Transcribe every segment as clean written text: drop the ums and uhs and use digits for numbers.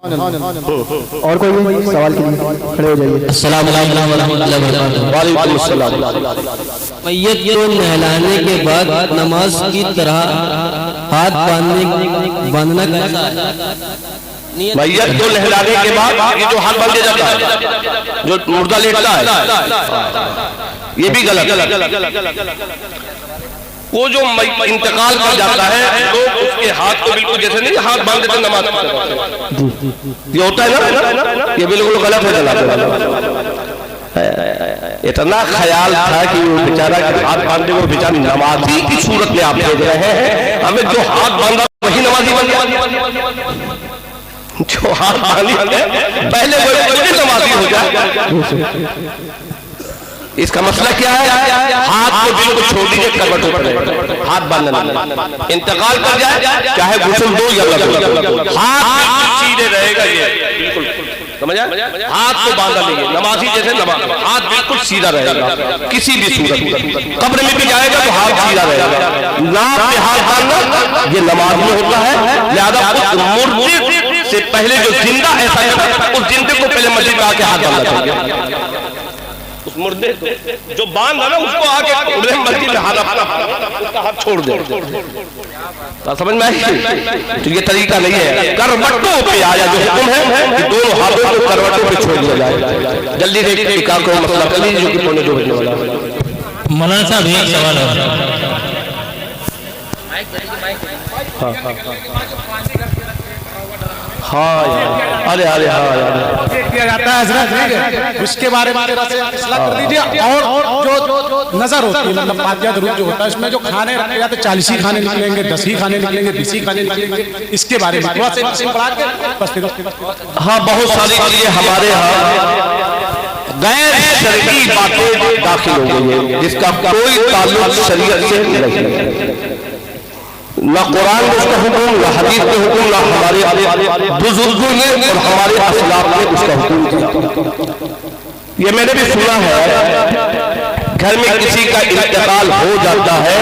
اور کوئی سوال کے لیے کھڑے ہو جائیے. السلام علیکم ورحمۃ اللہ وبرکاتہ. وعلیکم السلام. میت کو نہلانے کے بعد نماز کی طرح ہاتھ باندھنا کیسا ہے؟ میت کو نہلانے کے بعد یہ جو ہاتھ باندھے جاتا ہے، جو مردہ لیٹتا ہے، یہ بھی غلط. وہ جو انتقال کر جاتا ہے لوگ اس کے ہاتھ کو بالکل جیسے نہیں ہاتھ باندھ دیتے نماز پڑھتے، یہ ہوتا ہے نا، یہ بالکل غلط ہے. اتنا خیال تھا کہ وہ بیچارہ ہاتھ باندھے وہ بیچارہ نمازی کی صورت میں آپ بھیج رہے ہیں. ہمیں جو ہاتھ باندھا وہی نمازی بن گیا، جو ہاتھ باندھی پہلے وہ نمازی ہو جائے. اس کا مسئلہ کیا ہے؟ ہاتھ کو بالکل چھوڑ دیجئے، کروٹ اوپر ہاتھ باندھنا، انتقال کر جائے چاہے غسل دو یا لگو، ہاتھ سیدھے رہے گا. یہ بالکل سمجھا، ہاتھ کو باندھا لیجئے نمازی جیسے نماز، ہاتھ بالکل سیدھا رہے گا کسی بھی صورت. قبر میں بھی جائے گا تو ہاتھ سیدھا رہے گا. ناک پہ ہاتھ باندھنا یہ نماز میں ہوتا ہے، لہذا اس مردے سے پہلے جو زندہ ایسا ہے اس زندے کو پہلے مسجد میں آ کے ہاتھ باندھنا چاہیے. اس مردے کو جو باندھا نا اس کو آ کے مسجد میں ہاتھ چھوڑ دے. سمجھ میں آئی؟ تو یہ طریقہ نہیں ہے. کروٹوں پہ آیا جو حکم ہے کہ دونوں ہاتھوں کو کروٹوں پہ چھوڑ دیا جائے. جلدی دیکھیں نکاح کو مسئلہ کر لیجیے جو کہ پونے 2 بجنے والا ہے. مولانا صاحب ایک سوال ہے. ہاں ارے کیا جاتا ہے حضرت، اس کے بارے میں اصلاح کر لیجیے. اور جو نظر ہوتی ہے مطلب فاتحہ درود جو ہوتا ہے اس میں جو کھانے رکھے جاتے ہیں 40 ہی کھانے نکلیں گے، 10 ہی کھانے نکلیں گے، 20 ہی کھانے نکلیں گے، اس کے بارے میں تھوڑا سا پڑھا کے بس. ہاں بہت ساری چیزیں ہمارے ہاں غیر شرعی باتیں داخل ہو گئی ہیں جس کا کوئی تعلق شریعت سے نہیں. نہ قرآن میں اس کا حکم، نہ حدیث میں حکم، نہ ہمارے بزرگوں نے اور ہمارے اسلاف نے اس کا حکم دیا. یہ میں نے بھی سنا ہے گھر میں کسی کا انتقال ہو جاتا ہے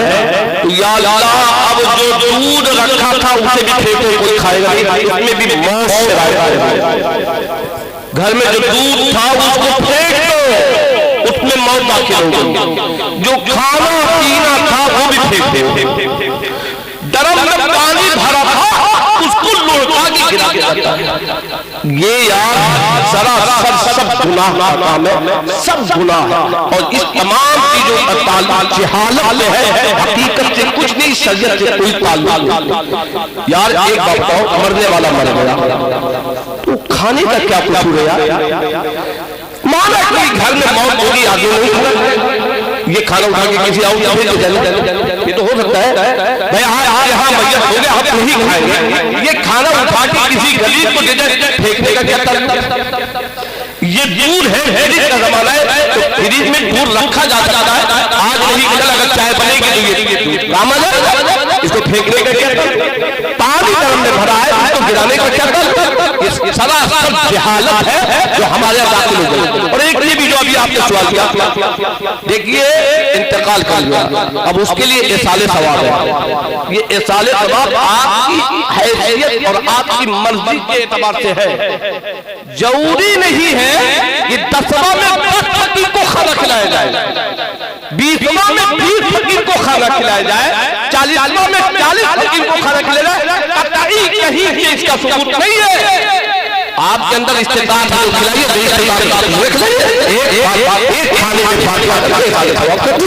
تو یا اللہ اب جو دودھ رکھا تھا اسے بھی پھینکو، کوئی کھائے گا نہیں، اس میں بھی موت سے رائے. گھر میں جو دودھ تھا اس کو پھینک دو، اس میں موت داخل ہو گئی. جو کھانا پینا تھا وہ بھی پھینک دو. درم میں پانی بھرا تھا اس کو لوٹا کے گرا دیتا ہے. یہ یار سراسر سب گناہ کا کام ہے، سب گناہ ہے. اور اس تمام کی جو تعلق جہالت ہے، حقیقت سے کچھ نہیں، شریعت سے کوئی تعلق نہیں. یار ایک بات بتاؤ، مرنے والا مر گیا تو کھانے کا کیا قصور ہے یار؟ مانا کوئی گھر میں موت ہوگی آگے نہیں کھانا، یہ کھانا اٹھا کے کسی آؤں یہ تو ہو سکتا ہے بھائی یہاں میت ہو گیا آپ نہیں کھائیں گے. یہ کھانا اٹھا کے کسی غریب کو دے دے پھینکنے کا کیا تعلق؟ یہ دور ہے، فریج کا زمانہ ہے تو فریج میں دور رکھا جاتا ہے. آج نہیں کل اگر چائے بنے گی تو یہ کام آ جائے، اس کو پھینکنے کا کیا تعلق؟ پانی درم میں بھرا ہے اس کو گرانے کا کیا تعلق؟ سراسر جہالت ہے جو ہمارے داخل ہو گئی. اور ایک یہ بھی جو ابھی آپ نے سوال کیا، دیکھیے انتقال کر لیا، اب اس کے لیے ایصال ثواب ہے. یہ ایصال ثواب آپ کی حیثیت اور آپ کی مرضی کے اعتبار سے ہے. ضروری نہیں ہے کہ 10واں میں 10 فقیر کو کھانا کھلایا جائے، 20واں میں 20 فقیر کو کھانا کھلایا جائے، 40واں میں 40 فقیر کو کھانا کھلایا جائے. قطعی کہیں سے اس کا ثبوت نہیں ہے. آپ کے اندر استطاعت ہے تو کھلائیے، میری استطاعت ہے رکھ لائیے. ایک کھانے کے فاتحہ کرتے سارے ثواب کرتے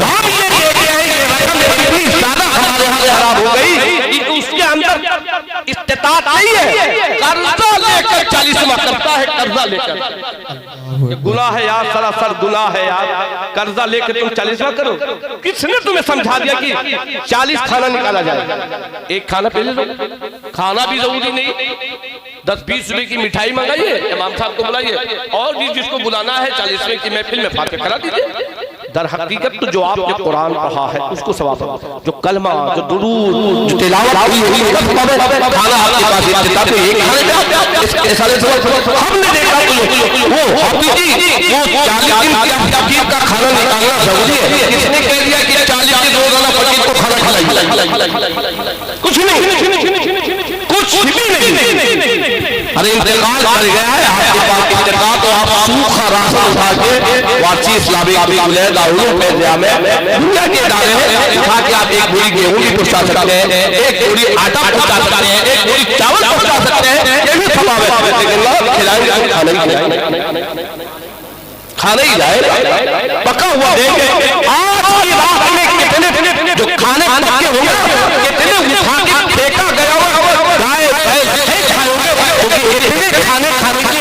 ہم یہ دیکھتے ہیں کہ رقم اتنی زیادہ ہمارے ہاں حرام ہو گئی کہ اس کے اندر استطاعت نہیں ہے. قرضہ لے کر 40واں کرتا ہے، قرضہ لے کر. یہ گناہ ہے یار، سراسر گناہ ہے یار. قرضہ لے کے تم 40واں کرو. کس نے تمہیں سمجھا دیا کہ 40 کھانا نکالا جائے؟ ایک کھانا پہلے لو. کھانا بھی ضروری نہیں، 10-20 روپے کی مٹھائی منگائیے، امام صاحب کو بلائیے، اور بھی جس کو بلانا ہے 40ویں کی محفل میں فاتحہ کرا دیجئے. در حقیقت تو جو آپ نے قرآن پڑھا ہے اس کو ثواب ہے، جو کلمہ، جو درود، جو تلاوت ہوئی کھانا آپ کے پاس استطاعت ہے ایک کھانے کا اس سارے ثواب. ہم نے دیکھا تو وہ حافظ جی وہ 40 دن کی تقریب کا کھانا نکالنا ضروری ہے. کس نے کہہ دیا کہ 40 دن روزانہ فقیر کو کھانا کھلائیے؟ کچھ نہیں، کچھ ارے انتقال کر گیا ہے آپ کے پاس انتقال تو آپ سوکھا راستہ اٹھا کے وارسی اسلامی دارالعلوم فیضیہ میں دنیا کے ادارے ہیں اٹھا کے آپ ایک بوری گیہوں بھی پہنچا سکتے ہیں، ایک بوری آٹا پہنچا سکتے ہیں، ایک بوری چاول پہنچا سکتے ہیں، یہ بھی ثواب ہے، لیکن اللہ کھلائے گا کھانا ہی جائے پکا ہوا دیں گے۔ آج کی رات میں کتنے جو کھانے پکے ہوں گے کتنے اٹھا کے پھینکا گیا ہوا گائے بیل نہیں کھائے ہوں گے، کھانے کھانے کے